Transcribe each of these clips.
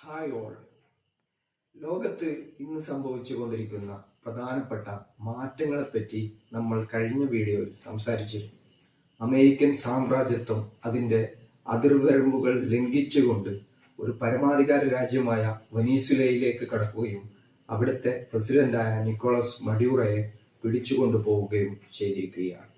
Hi all. ലോകത്ത് ഇന്ന് സംഭവിച്ചുകൊണ്ടിരിക്കുന്ന പ്രധാനപ്പെട്ട മാറ്റങ്ങളെപ്പറ്റി നമ്മൾ കഴിഞ്ഞ വീഡിയോയിൽ സംസാരിച്ചിരുന്നു. അമേരിക്കൻ സാമ്രാജ്യത്വം അതിൻ്റെ അതിർവരമ്പുകൾ ലംഘിച്ചുകൊണ്ട് ഒരു പരമാധികാര രാജ്യമായ വെനീസുലയിലേക്ക് കടക്കുകയും അവിടുത്തെ പ്രസിഡന്റായ നിക്കോളസ് മഡ്യൂറോയെ പിടിച്ചുകൊണ്ടു പോവുകയും ചെയ്തിരിക്കുകയാണ്.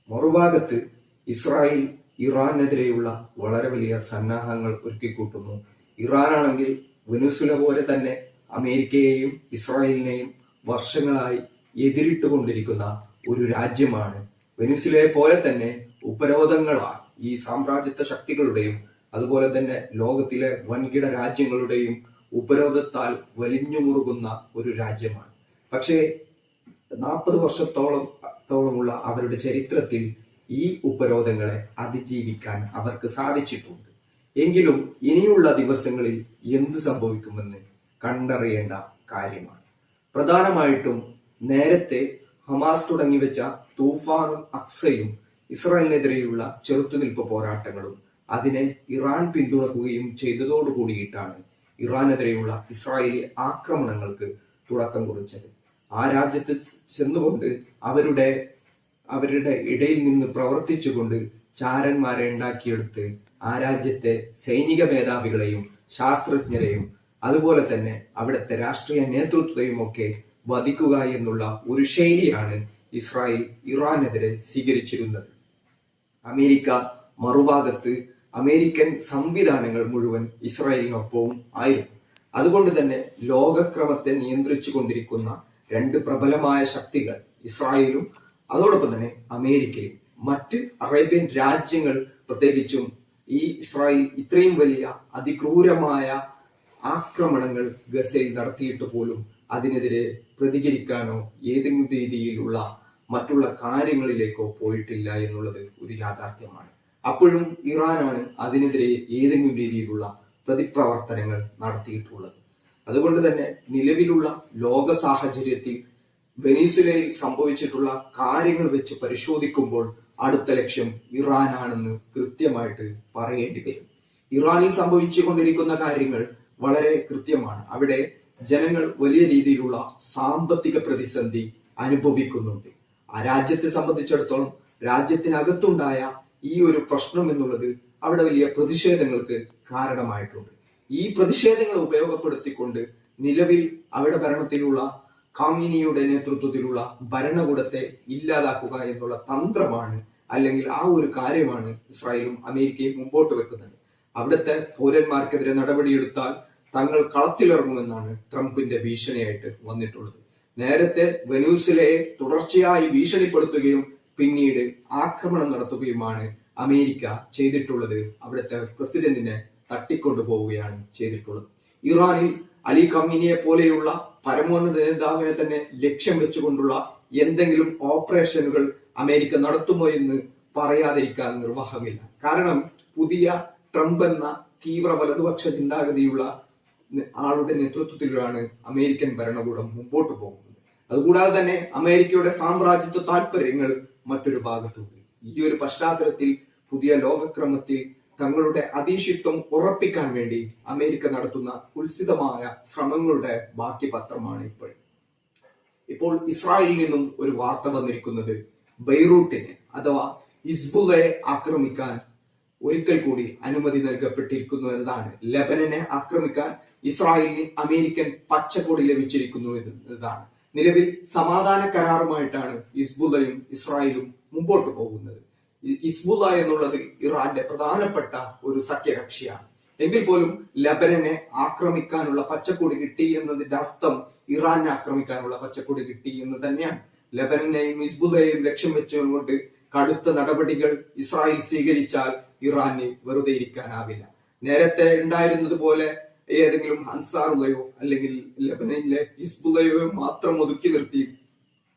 മറുഭാഗത്ത് ഇസ്രായേൽ ഇറാനെതിരെയുള്ള വളരെ വലിയ സന്നാഹങ്ങൾ ഒരുക്കിക്കൂട്ടുന്നു. ഇറാനാണെങ്കിൽ വെനസുല പോലെ തന്നെ അമേരിക്കയെയും ഇസ്രായേലിനെയും വർഷങ്ങളായി എതിരിട്ടുകൊണ്ടിരിക്കുന്ന ഒരു രാജ്യമാണ്. വെനസുലയെ പോലെ തന്നെ ഉപരോധങ്ങളാൽ ഈ സാമ്രാജ്യത്വ ശക്തികളുടെയും അതുപോലെ തന്നെ ലോകത്തിലെ വൻകിട രാജ്യങ്ങളുടെയും ഉപരോധത്താൽ വലിഞ്ഞുമുറുകുന്ന ഒരു രാജ്യമാണ്. പക്ഷേ 40 വർഷത്തോളമുള്ള അവരുടെ ചരിത്രത്തിൽ ഈ ഉപരോധങ്ങളെ അതിജീവിക്കാൻ അവർക്ക് സാധിച്ചിട്ടുണ്ട്. എങ്കിലും ഇനിയുള്ള ദിവസങ്ങളിൽ എന്ത് സംഭവിക്കുമെന്ന് കണ്ടറിയേണ്ട കാര്യമാണ്. പ്രധാനമായിട്ടും നേരത്തെ ഹമാസ് തുടങ്ങിവെച്ച തൂഫാനും അക്സയും ഇസ്രായേലിനെതിരെയുള്ള ചെറുത്തുനിൽപ്പ് പോരാട്ടങ്ങളും അതിനെ ഇറാൻ പിന്തുണക്കുകയും ചെയ്തതോടുകൂടിയിട്ടാണ് ഇറാനെതിരെയുള്ള ഇസ്രായേലി ആക്രമണങ്ങൾക്ക് തുടക്കം കുറിച്ചത്. ആ രാജ്യത്ത് ചെന്നുകൊണ്ട് അവരുടെ ഇടയിൽ നിന്ന് പ്രവർത്തിച്ചുകൊണ്ട് ചാരന്മാരെ ഉണ്ടാക്കിയെടുത്ത് ആ രാജ്യത്തെ സൈനിക മേധാവികളെയും ശാസ്ത്രജ്ഞരെയും അതുപോലെ തന്നെ അവിടുത്തെ രാഷ്ട്രീയ നേതൃത്വത്തെയും ഒക്കെ വധിക്കുക എന്നുള്ള ഒരു ശൈലിയാണ് ഇസ്രായേൽ ഇറാനെതിരെ സ്വീകരിച്ചിരുന്നത്. അമേരിക്ക മറുഭാഗത്ത് അമേരിക്കൻ സംവിധാനങ്ങൾ മുഴുവൻ ഇസ്രായേലിനൊപ്പവും ആയിരുന്നു. അതുകൊണ്ട് തന്നെ ലോകക്രമത്തെ നിയന്ത്രിച്ചു കൊണ്ടിരിക്കുന്ന രണ്ട് പ്രബലമായ ശക്തികൾ ഇസ്രായേലും അതോടൊപ്പം തന്നെ അമേരിക്കയും മറ്റ് അറേബ്യൻ രാജ്യങ്ങൾ പ്രത്യേകിച്ചും ഈ ഇസ്രായേൽ ഇത്രയും വലിയ അതിക്രൂരമായ ആക്രമണങ്ങൾ ഗസയിൽ നടത്തിയിട്ട് പോലും അതിനെതിരെ പ്രതികരിക്കാനോ ഏതെങ്കിലും രീതിയിലുള്ള മറ്റുള്ള കാര്യങ്ങളിലേക്കോ പോയിട്ടില്ല എന്നുള്ളത് ഒരു യാഥാർത്ഥ്യമാണ്. അപ്പോഴും ഇറാനാണ് അതിനെതിരെ ഏതെങ്കിലും രീതിയിലുള്ള പ്രതിപ്രവർത്തനങ്ങൾ നടത്തിയിട്ടുള്ളത്. അതുകൊണ്ട് തന്നെ നിലവിലുള്ള ലോക സാഹചര്യത്തിൽ വെനീസുലയിൽ സംഭവിച്ചിട്ടുള്ള കാര്യങ്ങൾ വെച്ച് പരിശോധിക്കുമ്പോൾ അടുത്ത ലക്ഷ്യം ഇറാനാണെന്ന് കൃത്യമായിട്ട് പറയേണ്ടി വരും. ഇറാനിൽ സംഭവിച്ചുകൊണ്ടിരിക്കുന്ന കാര്യങ്ങൾ വളരെ കൃത്യമാണ്. അവിടെ ജനങ്ങൾ വലിയ രീതിയിലുള്ള സാമ്പത്തിക പ്രതിസന്ധി അനുഭവിക്കുന്നുണ്ട്. ആ രാജ്യത്തെ സംബന്ധിച്ചിടത്തോളം രാജ്യത്തിനകത്തുണ്ടായ ഈ ഒരു പ്രശ്നം എന്നുള്ളത് അവിടെ വലിയ പ്രതിഷേധങ്ങൾക്ക് കാരണമായിട്ടുണ്ട്. ഈ പ്രതിഷേധങ്ങൾ ഉപയോഗപ്പെടുത്തിക്കൊണ്ട് നിലവിൽ അവിടെ ഭരണത്തിലുള്ള ഖാമിനിയുടെ നേതൃത്വത്തിലുള്ള ഭരണകൂടത്തെ ഇല്ലാതാക്കുക എന്നുള്ള തന്ത്രമാണ്, അല്ലെങ്കിൽ ആ ഒരു കാര്യമാണ് ഇസ്രായേലും അമേരിക്കയും മുമ്പോട്ട് വെക്കുന്നത്. അവിടുത്തെ പൗരന്മാർക്കെതിരെ നടപടിയെടുത്താൽ തങ്ങൾ കളത്തിലിറങ്ങുമെന്നാണ് ട്രംപിന്റെ ഭീഷണിയായിട്ട് വന്നിട്ടുള്ളത്. നേരത്തെ വെനീസുലയെ തുടർച്ചയായി ഭീഷണിപ്പെടുത്തുകയും പിന്നീട് ആക്രമണം നടത്തുകയുമാണ് അമേരിക്ക ചെയ്തിട്ടുള്ളത്. അവിടുത്തെ പ്രസിഡന്റിനെ തട്ടിക്കൊണ്ടുപോവുകയാണ് ചെയ്തിട്ടുള്ളത്. ഇറാനിൽ അലി ഖമീനിയെ പോലെയുള്ള പരമോന്നത നേതാവിനെ തന്നെ ലക്ഷ്യം വെച്ചുകൊണ്ടുള്ള എന്തെങ്കിലും ഓപ്പറേഷനുകൾ അമേരിക്ക നടത്തുമോ എന്ന് പറയാതിരിക്കാൻ നിർവാഹമില്ല. കാരണം പുതിയ ട്രംപ് എന്ന തീവ്ര വലതുപക്ഷ ചിന്താഗതിയുള്ള ആളുടെ നേതൃത്വത്തിലാണ് അമേരിക്കൻ ഭരണകൂടം മുമ്പോട്ട് പോകുന്നത്. അതുകൂടാതെ തന്നെ അമേരിക്കയുടെ സാമ്രാജ്യത്വ താല്പര്യങ്ങൾ മറ്റൊരു ഭാഗത്തുണ്ട്. ഈ ഒരു പശ്ചാത്തലത്തിൽ പുതിയ ലോകക്രമത്തിൽ തങ്ങളുടെ അധീശത്വം ഉറപ്പിക്കാൻ വേണ്ടി അമേരിക്ക നടത്തുന്ന കുൽസിതമായ ശ്രമങ്ങളുടെ ബാക്കി പത്രമാണ് ഇപ്പോൾ ഇസ്രായേലിൽ നിന്നും ഒരു വാർത്ത വന്നിരിക്കുന്നത് ബെയ്റൂട്ടിനെ അഥവാ ഹിസ്ബുള്ളയെ ആക്രമിക്കാൻ ഒരിക്കൽ കൂടി അനുമതി നൽകപ്പെട്ടിരിക്കുന്നു എന്നതാണ്. ലെബനനെ ആക്രമിക്കാൻ ഇസ്രായേലിന് അമേരിക്കൻ പച്ചക്കൊടി ലഭിച്ചിരിക്കുന്നു എന്നതാണ്. നിലവിൽ സമാധാന കരാറുമായിട്ടാണ് ഹിസ്ബുള്ളയും ഇസ്രായേലും മുമ്പോട്ട് പോകുന്നത്. ഹിസ്ബുള്ള എന്നുള്ളത് ഇറാന്റെ പ്രധാനപ്പെട്ട ഒരു സഖ്യകക്ഷിയാണ്. എങ്കിൽ പോലും ലെബനനെ ആക്രമിക്കാനുള്ള പച്ചക്കൊടി കിട്ടി എന്നതിന്റെ അർത്ഥം ഇറാനെ ആക്രമിക്കാനുള്ള പച്ചക്കൊടി കിട്ടി എന്ന് തന്നെയാണ്. ലെബനനെയും ഹിസ്ബുള്ളയെയും ലക്ഷ്യം വെച്ചുകൊണ്ട് കടുത്ത നടപടികൾ ഇസ്രായേൽ സ്വീകരിച്ചാൽ ഇറാന് വെറുതെ ഇരിക്കാനാവില്ല. നേരത്തെ ഉണ്ടായിരുന്നത് പോലെ ഏതെങ്കിലും അൻസാറുള്ളയോ അല്ലെങ്കിൽ ലെബനനിലെ ഹിസ്ബുള്ളയോ മാത്രം ഒതുക്കി നിർത്തി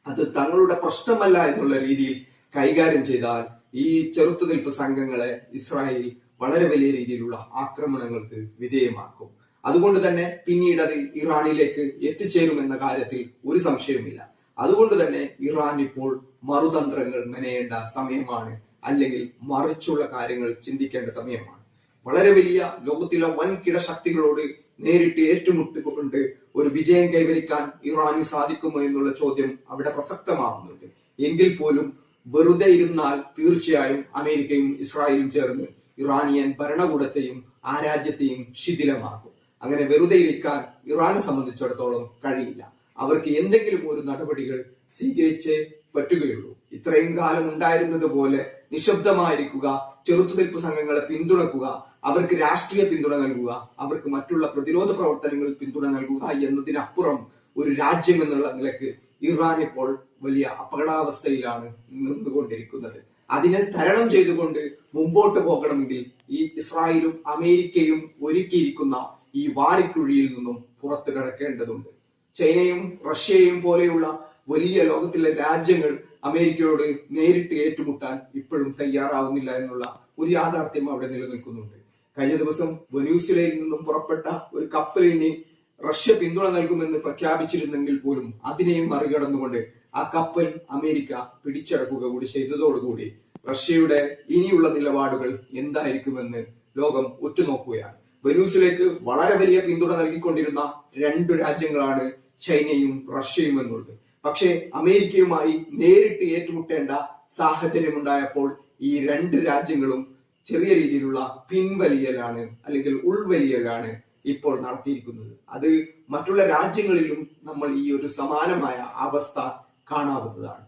അത് തങ്ങളുടെ പ്രശ്നമല്ല എന്നുള്ള രീതിയിൽ കൈകാര്യം ചെയ്താൽ ഈ ചെറുത്തുനിൽപ്പ് സംഘങ്ങളെ ഇസ്രായേൽ വളരെ വലിയ രീതിയിലുള്ള ആക്രമണങ്ങൾക്ക് വിധേയമാക്കും. അതുകൊണ്ട് തന്നെ പിന്നീട് അത് ഇറാനിലേക്ക് എത്തിച്ചേരുമെന്ന കാര്യത്തിൽ ഒരു സംശയവുമില്ല. അതുകൊണ്ട് തന്നെ ഇറാൻ ഇപ്പോൾ മറുതന്ത്രങ്ങൾ മെനയേണ്ട സമയമാണ്, അല്ലെങ്കിൽ മറിച്ചുള്ള കാര്യങ്ങൾ ചിന്തിക്കേണ്ട സമയമാണ്. വളരെ വലിയ ലോകത്തിലെ വൻകിട ശക്തികളോട് നേരിട്ട് ഏറ്റുമുട്ടിക്കൊണ്ട് ഒരു വിജയം കൈവരിക്കാൻ ഇറാന് സാധിക്കുമോ എന്നുള്ള ചോദ്യം അവിടെ പ്രസക്തമാകുന്നുണ്ട്. എങ്കിൽ പോലും വെറുതെ ഇരുന്നാൽ തീർച്ചയായും അമേരിക്കയും ഇസ്രായേലും ചേർന്ന് ഇറാനിയൻ ഭരണകൂടത്തെയും ആ രാജ്യത്തെയും ശിഥിലമാക്കും. അങ്ങനെ വെറുതെ ഇരിക്കാൻ ഇറാനെ സംബന്ധിച്ചിടത്തോളം കഴിയില്ല. അവർക്ക് എന്തെങ്കിലും ഒരു നടപടികൾ സ്വീകരിച്ചേ പറ്റുകയുള്ളൂ. ഇത്രയും കാലം ഉണ്ടായിരുന്നത് പോലെ നിശബ്ദമായിരിക്കുക, ചെറുത്തുനിൽപ്പ് സംഘങ്ങളെ പിന്തുണക്കുക, അവർക്ക് രാഷ്ട്രീയ പിന്തുണ നൽകുക, അവർക്ക് മറ്റുള്ള പ്രതിരോധ പ്രവർത്തനങ്ങളിൽ പിന്തുണ നൽകുക എന്നതിനപ്പുറം ഒരു രാജ്യം എന്നുള്ള നിലക്ക് ഇറാൻ ഇപ്പോൾ വലിയ അപകടാവസ്ഥയിലാണ് നിന്നുകൊണ്ടിരിക്കുന്നത്. അതിനെ തരണം ചെയ്തുകൊണ്ട് മുമ്പോട്ട് പോകണമെങ്കിൽ ഈ ഇസ്രായേലും അമേരിക്കയും ഒരുക്കിയിരിക്കുന്ന ഈ വാരിക്കുഴിയിൽ നിന്നും പുറത്തു കിടക്കേണ്ടതുണ്ട്. ചൈനയും റഷ്യയും പോലെയുള്ള വലിയ ലോകത്തിലെ രാജ്യങ്ങൾ അമേരിക്കയോട് നേരിട്ട് ഏറ്റുമുട്ടാൻ ഇപ്പോഴും തയ്യാറാവുന്നില്ല എന്നുള്ള ഒരു യാഥാർത്ഥ്യം അവിടെ നിലനിൽക്കുന്നുണ്ട്. കഴിഞ്ഞ ദിവസം വെനസ്വേലയിൽ നിന്നും പുറപ്പെട്ട ഒരു കപ്പലിന് റഷ്യ പിന്തുണ നൽകുമെന്ന് പ്രഖ്യാപിച്ചിരുന്നെങ്കിൽ പോലും അതിനെയും മറികടന്നുകൊണ്ട് ആ കപ്പൽ അമേരിക്ക പിടിച്ചടക്കുക കൂടി ചെയ്തതോടുകൂടി റഷ്യയുടെ ഇനിയുള്ള നിലപാടുകൾ എന്തായിരിക്കുമെന്ന് ലോകം ഉറ്റുനോക്കുകയാണ്. വെനസ്വേലയ്ക്ക് വളരെ വലിയ പിന്തുണ നൽകിക്കൊണ്ടിരുന്ന രണ്ടു രാജ്യങ്ങളാണ് ചൈനയും റഷ്യയും എന്നുള്ളത്. പക്ഷേ അമേരിക്കയുമായി നേരിട്ട് ഏറ്റുമുട്ടേണ്ട സാഹചര്യം ഉണ്ടായപ്പോൾ ഈ രണ്ട് രാജ്യങ്ങളും ചെറിയ രീതിയിലുള്ള പിൻവലിയലാണ് അല്ലെങ്കിൽ ഉൾവലിയലാണ് ഇപ്പോൾ നടത്തിയിരിക്കുന്നത്. അത് മറ്റുള്ള രാജ്യങ്ങളിലും നമ്മൾ ഈ ഒരു സമാനമായ അവസ്ഥ കാണാവുന്നതാണ്.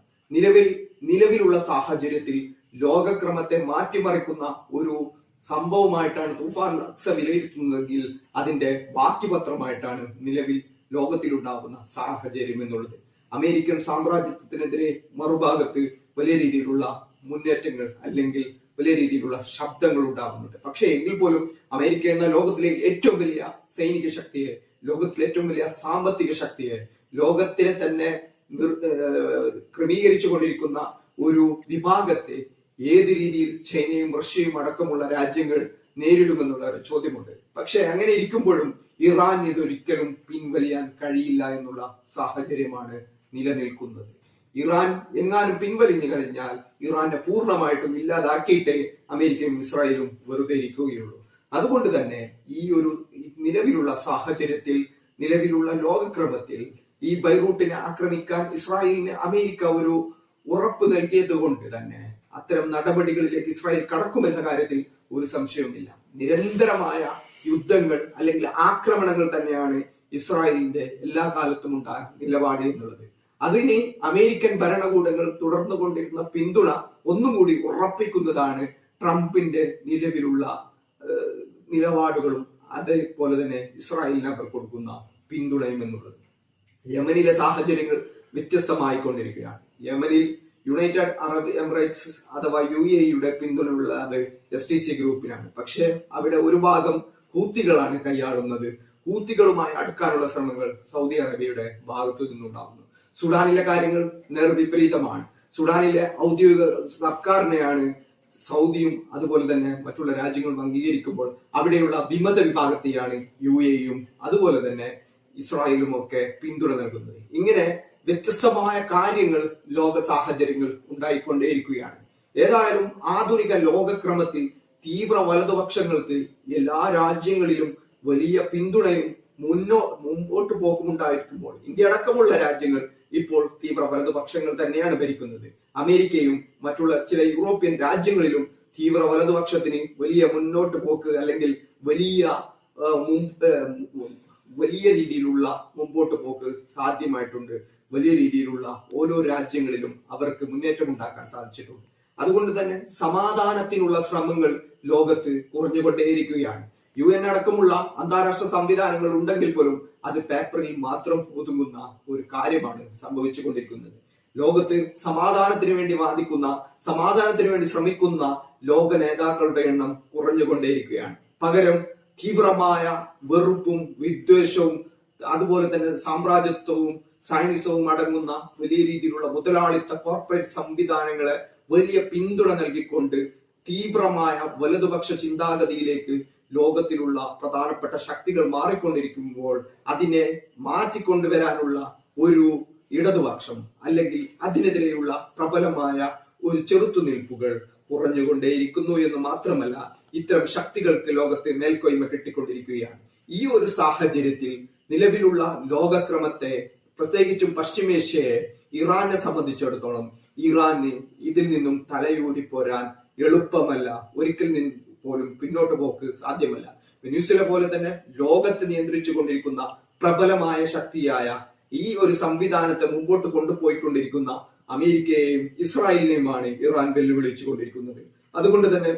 നിലവിലുള്ള സാഹചര്യത്തിൽ ലോകക്രമത്തെ മാറ്റിമറിക്കുന്ന ഒരു സംഭവമായിട്ടാണ് തൂഫാൻ അക്സ വിലയിരുത്തുന്നതെങ്കിൽ അതിന്റെ ബാക്കി പത്രമായിട്ടാണ് നിലവിൽ ലോകത്തിലുണ്ടാകുന്ന സാഹചര്യം എന്നുള്ളത്. അമേരിക്കൻ സാമ്രാജ്യത്വത്തിനെതിരെ മറുഭാഗത്ത് വലിയ രീതിയിലുള്ള മുന്നേറ്റങ്ങൾ അല്ലെങ്കിൽ വലിയ രീതിയിലുള്ള ശബ്ദങ്ങൾ ഉണ്ടാകുന്നുണ്ട്. പക്ഷേ എങ്കിൽ പോലും അമേരിക്ക എന്ന ലോകത്തിലെ ഏറ്റവും വലിയ സൈനിക ശക്തിയെ, ലോകത്തിലെ ഏറ്റവും വലിയ സാമ്പത്തിക ശക്തിയെ, ലോകത്തിലെ തന്നെ ക്രമീകരിച്ചു കൊണ്ടിരിക്കുന്ന ഒരു വിഭാഗത്തെ ഏത് രീതിയിൽ ചൈനയും റഷ്യയും അടക്കമുള്ള രാജ്യങ്ങൾ നേരിടുമെന്നുള്ള ഒരു ചോദ്യമുണ്ട്. പക്ഷെ അങ്ങനെ ഇരിക്കുമ്പോഴും ഇറാൻ ഇതൊരിക്കലും പിൻവലിയാൻ കഴിയില്ല എന്നുള്ള സാഹചര്യമാണ് നിലനിൽക്കുന്നത്. ഇറാൻ എങ്ങാനും പിൻവലിഞ്ഞു കഴിഞ്ഞാൽ ഇറാനെ പൂർണ്ണമായിട്ടും ഇല്ലാതാക്കിയിട്ടേ അമേരിക്കയും ഇസ്രായേലും വെറുതെ ഇരിക്കുകയുള്ളൂ. അതുകൊണ്ട് തന്നെ ഈ ഒരു നിലവിലുള്ള സാഹചര്യത്തിൽ, നിലവിലുള്ള ലോകക്രമത്തിൽ ഈ ബൈറൂട്ടിനെ ആക്രമിക്കാൻ ഇസ്രായേലിന് അമേരിക്ക ഒരു ഉറപ്പ് നൽകിയത് കൊണ്ട് തന്നെ അത്തരം നടപടികളിലേക്ക് ഇസ്രായേൽ കടക്കുമെന്ന കാര്യത്തിൽ ഒരു സംശയവുമില്ല. നിരന്തരമായ യുദ്ധങ്ങൾ അല്ലെങ്കിൽ ആക്രമണങ്ങൾ തന്നെയാണ് ഇസ്രായേലിന്റെ എല്ലാ കാലത്തും ഉണ്ടായ നിലപാട് എന്നുള്ളത്. അതിന് അമേരിക്കൻ ഭരണകൂടങ്ങൾ തുടർന്നു കൊണ്ടിരുന്ന പിന്തുണ ഒന്നുകൂടി ഉറപ്പിക്കുന്നതാണ് ട്രംപിന്റെ നിലവിലുള്ള നിലപാടുകളും അതേപോലെ തന്നെ ഇസ്രായേലിന് അവർ കൊടുക്കുന്ന പിന്തുണയും എന്നുള്ളത്. യമനിലെ സാഹചര്യങ്ങൾ വ്യത്യസ്തമായിക്കൊണ്ടിരിക്കുകയാണ്. യമനിൽ യുണൈറ്റഡ് അറബ് എമിറേറ്റ്സ് അഥവാ UAE പിന്തുണയുള്ള അത് STC ഗ്രൂപ്പിനാണ്. പക്ഷെ അവിടെ ഒരു ഭാഗം ഹൂത്തികളാണ് കൈയാളുന്നത്. ഹൂത്തികളുമായി അടുക്കാനുള്ള ശ്രമങ്ങൾ സൗദി അറേബ്യയുടെ ഭാഗത്തു നിന്നുണ്ടാകുന്നു. സുഡാനിലെ കാര്യങ്ങൾ നേർവിപരീതമാണ്. സുഡാനിലെ ഔദ്യോഗിക സർക്കാരിനെയാണ് സൗദിയും അതുപോലെ തന്നെ മറ്റുള്ള രാജ്യങ്ങളും അംഗീകരിക്കുമ്പോൾ അവിടെയുള്ള വിമത വിഭാഗത്തെയാണ് UAE അതുപോലെ തന്നെ ഇസ്രായേലും ഒക്കെ പിന്തുണ നൽകുന്നത്. ഇങ്ങനെ വ്യത്യസ്തമായ കാര്യങ്ങൾ ലോക സാഹചര്യങ്ങൾ ഉണ്ടായിക്കൊണ്ടേയിരിക്കുകയാണ്. ഏതായാലും ആധുനിക ലോകക്രമത്തിൽ തീവ്ര വലതുപക്ഷങ്ങൾക്ക് എല്ലാ രാജ്യങ്ങളിലും വലിയ പിന്തുണയും മുമ്പോട്ട് പോക്കുമുണ്ടായിരിക്കുമ്പോൾ ഇന്ത്യ അടക്കമുള്ള രാജ്യങ്ങൾ ഇപ്പോൾ തീവ്ര വലതുപക്ഷങ്ങൾ തന്നെയാണ് ഭരിക്കുന്നത്. അമേരിക്കയും മറ്റുള്ള ചില യൂറോപ്യൻ രാജ്യങ്ങളിലും തീവ്ര വലതുപക്ഷത്തിന് വലിയ മുന്നോട്ട് പോക്ക് അല്ലെങ്കിൽ വലിയ രീതിയിലുള്ള മുമ്പോട്ട് പോക്ക് സാധ്യമായിട്ടുണ്ട്. വലിയ രീതിയിലുള്ള ഓരോ രാജ്യങ്ങളിലും അവർക്ക് മുന്നേറ്റം ഉണ്ടാക്കാൻ സാധിച്ചിട്ടുണ്ട്. അതുകൊണ്ട് തന്നെ സമാധാനത്തിനുള്ള ശ്രമങ്ങൾ ലോകത്ത് കുറഞ്ഞുകൊണ്ടേയിരിക്കുകയാണ്. UN അടക്കമുള്ള അന്താരാഷ്ട്ര സംവിധാനങ്ങൾ ഉണ്ടെങ്കിൽ പോലും അത് പേപ്പറിൽ മാത്രം ഒതുങ്ങുന്ന ഒരു കാര്യമാണ് സംഭവിച്ചുകൊണ്ടിരിക്കുന്നത്. ലോകത്ത് സമാധാനത്തിന് വേണ്ടി വാദിക്കുന്ന, സമാധാനത്തിന് വേണ്ടി ശ്രമിക്കുന്ന ലോക നേതാക്കളുടെ എണ്ണം കുറഞ്ഞുകൊണ്ടേയിരിക്കുകയാണ്. പകരം തീവ്രമായ വെറുപ്പും വിദ്വേഷവും അതുപോലെ തന്നെ സാമ്രാജ്യത്വവും സൈനിസവും അടങ്ങുന്ന വലിയ രീതിയിലുള്ള മുതലാളിത്ത കോർപ്പറേറ്റ് സംവിധാനങ്ങളെ വലിയ പിന്തുണ നൽകിക്കൊണ്ട് തീവ്രമായ വലതുപക്ഷ ചിന്താഗതിയിലേക്ക് ലോകത്തിലുള്ള പ്രധാനപ്പെട്ട ശക്തികൾ മാറിക്കൊണ്ടിരിക്കുമ്പോൾ അതിനെ മാറ്റിക്കൊണ്ടുവരാനുള്ള ഒരു ഇടതുപക്ഷം അല്ലെങ്കിൽ അതിനെതിരെയുള്ള പ്രബലമായ ഒരു ചെറുത്തുനിൽപ്പുകൾ കുറഞ്ഞുകൊണ്ടേയിരിക്കുന്നു എന്ന് മാത്രമല്ല ഇത്തരം ശക്തികൾക്ക് ലോകത്ത് മേൽക്കോയ്മ കിട്ടിക്കൊണ്ടിരിക്കുകയാണ്. ഈ ഒരു സാഹചര്യത്തിൽ നിലവിലുള്ള ലോകക്രമത്തെ, പ്രത്യേകിച്ചും പശ്ചിമേഷ്യയെ, ഇറാനെ സംബന്ധിച്ചിടത്തോളം ഇറാന് ഇതിൽ നിന്നും തലയൂരി പോരാൻ എളുപ്പമല്ല. ഒരിക്കൽ പോലും പിന്നോട്ട് പോക്ക് സാധ്യമല്ല. വെനസ്വേല പോലെ തന്നെ ലോകത്ത് നിയന്ത്രിച്ചു കൊണ്ടിരിക്കുന്ന പ്രബലമായ ശക്തിയായ ഈ ഒരു സംവിധാനത്തെ മുമ്പോട്ട് കൊണ്ടുപോയിക്കൊണ്ടിരിക്കുന്ന അമേരിക്കയെയും ഇസ്രായേലിനെയുമാണ് ഇറാൻ വെല്ലുവിളിച്ചു കൊണ്ടിരിക്കുന്നത്. അതുകൊണ്ട് തന്നെ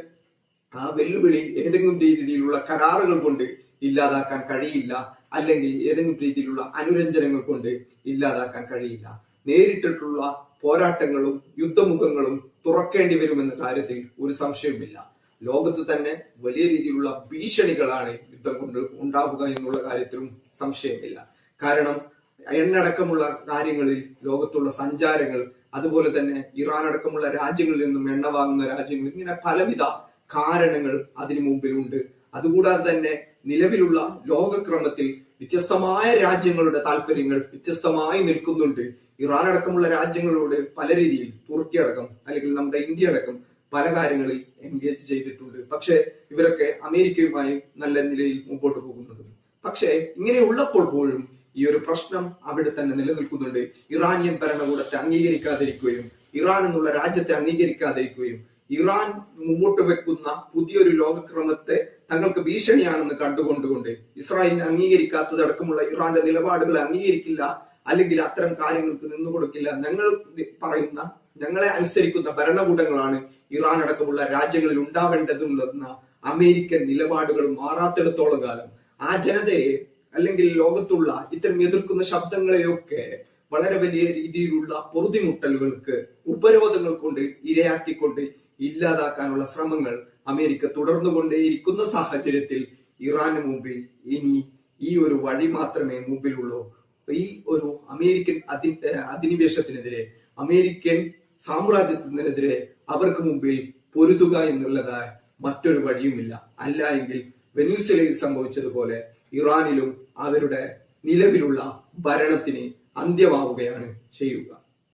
ആ വെല്ലുവിളി ഏതെങ്കിലും രീതിയിലുള്ള കരാറുകൾ കൊണ്ട് ഇല്ലാതാക്കാൻ കഴിയില്ല, അല്ലെങ്കിൽ ഏതെങ്കിലും രീതിയിലുള്ള അനുരഞ്ജനങ്ങൾ കൊണ്ട് ഇല്ലാതാക്കാൻ കഴിയില്ല. നേരിട്ടിട്ടുള്ള പോരാട്ടങ്ങളും യുദ്ധമുഖങ്ങളും തുറക്കേണ്ടി വരുമെന്ന കാര്യത്തിൽ ഒരു സംശയവുമില്ല. ലോകത്ത് തന്നെ വലിയ രീതിയിലുള്ള ഭീഷണികളാണ് യുദ്ധം കൊണ്ട് ഉണ്ടാവുക എന്നുള്ള കാര്യത്തിലും സംശയമില്ല. കാരണം എണ്ണടക്കമുള്ള കാര്യങ്ങളിൽ ലോകത്തുള്ള സഞ്ചാരങ്ങൾ, അതുപോലെ തന്നെ ഇറാൻ അടക്കമുള്ള രാജ്യങ്ങളിൽ നിന്നും എണ്ണ വാങ്ങുന്ന രാജ്യങ്ങൾ, ഇങ്ങനെ പലവിധ കാരണങ്ങൾ അതിനു മുമ്പിലുണ്ട്. അതുകൂടാതെ തന്നെ നിലവിലുള്ള ലോകക്രമത്തിൽ വ്യത്യസ്തമായ രാജ്യങ്ങളുടെ താല്പര്യങ്ങൾ വ്യത്യസ്തമായി നിൽക്കുന്നുണ്ട്. ഇറാൻ അടക്കമുള്ള രാജ്യങ്ങളോട് പല രീതിയിൽ, തുർക്കി അടക്കം അല്ലെങ്കിൽ നമ്മുടെ ഇന്ത്യ അടക്കം പല കാര്യങ്ങളിൽ എൻഗേജ് ചെയ്തിട്ടുണ്ട്. പക്ഷെ ഇവരൊക്കെ അമേരിക്കയുമായി നല്ല നിലയിൽ മുമ്പോട്ട് പോകുന്നുണ്ട്. പക്ഷെ ഇങ്ങനെയുള്ളപ്പോൾ പോലും ഈ ഒരു പ്രശ്നം അവിടെ തന്നെ നിലനിൽക്കുന്നുണ്ട്. ഇറാനിയൻ ഭരണകൂടത്തെ അംഗീകരിക്കാതിരിക്കുകയും ഇറാൻ എന്നുള്ള രാജ്യത്തെ അംഗീകരിക്കാതിരിക്കുകയും ഇറാൻ മുമ്പോട്ട് വെക്കുന്ന പുതിയൊരു ലോകക്രമത്തെ തങ്ങൾക്ക് ഭീഷണിയാണെന്ന് കണ്ടുകൊണ്ടുകൊണ്ട് ഇസ്രായേലിനെ അംഗീകരിക്കാത്തതടക്കമുള്ള ഇറാന്റെ നിലപാടുകളെ അംഗീകരിക്കില്ല, അല്ലെങ്കിൽ അത്തരം കാര്യങ്ങൾക്ക് നിന്നുകൊടുക്കില്ല, ഞങ്ങളെ അനുസരിക്കുന്ന ഭരണകൂടങ്ങളാണ് ഇറാൻ അടക്കമുള്ള രാജ്യങ്ങളിൽ ഉണ്ടാവേണ്ടതെന്ന അമേരിക്കൻ നിലപാടുകൾ മാറാത്തിടത്തോളം കാലം ആ ജനതയെ, അല്ലെങ്കിൽ ലോകത്തുള്ള ഇത്തരം എതിർക്കുന്ന ശബ്ദങ്ങളെയൊക്കെ വളരെ വലിയ രീതിയിലുള്ള പൊറുതിമുട്ടലുകൾക്ക്, ഉപരോധങ്ങൾ കൊണ്ട് ഇരയാക്കിക്കൊണ്ട് ഇല്ലാതാക്കാനുള്ള ശ്രമങ്ങൾ അമേരിക്ക തുടർന്നുകൊണ്ടേയിരിക്കുന്ന സാഹചര്യത്തിൽ ഇറാന് മുമ്പിൽ ഇനി ഈ ഒരു വഴി മാത്രമേ മുമ്പിലുള്ളൂ. ഈ ഒരു അമേരിക്കൻ അധിനിവേശത്തിനെതിരെ, അമേരിക്കൻ സാമ്രാജ്യത്തിനെതിരെ അവർക്ക് മുമ്പിൽ പൊരുതുക എന്നുള്ളതായ മറ്റൊരു വഴിയുമില്ല. അല്ല എങ്കിൽ വെനസ്വേലയിൽ സംഭവിച്ചതുപോലെ ഇറാനിലും അവരുടെ നിലവിലുള്ള ഭരണത്തിന് അന്ത്യമാവുകയാണ് ചെയ്യുക.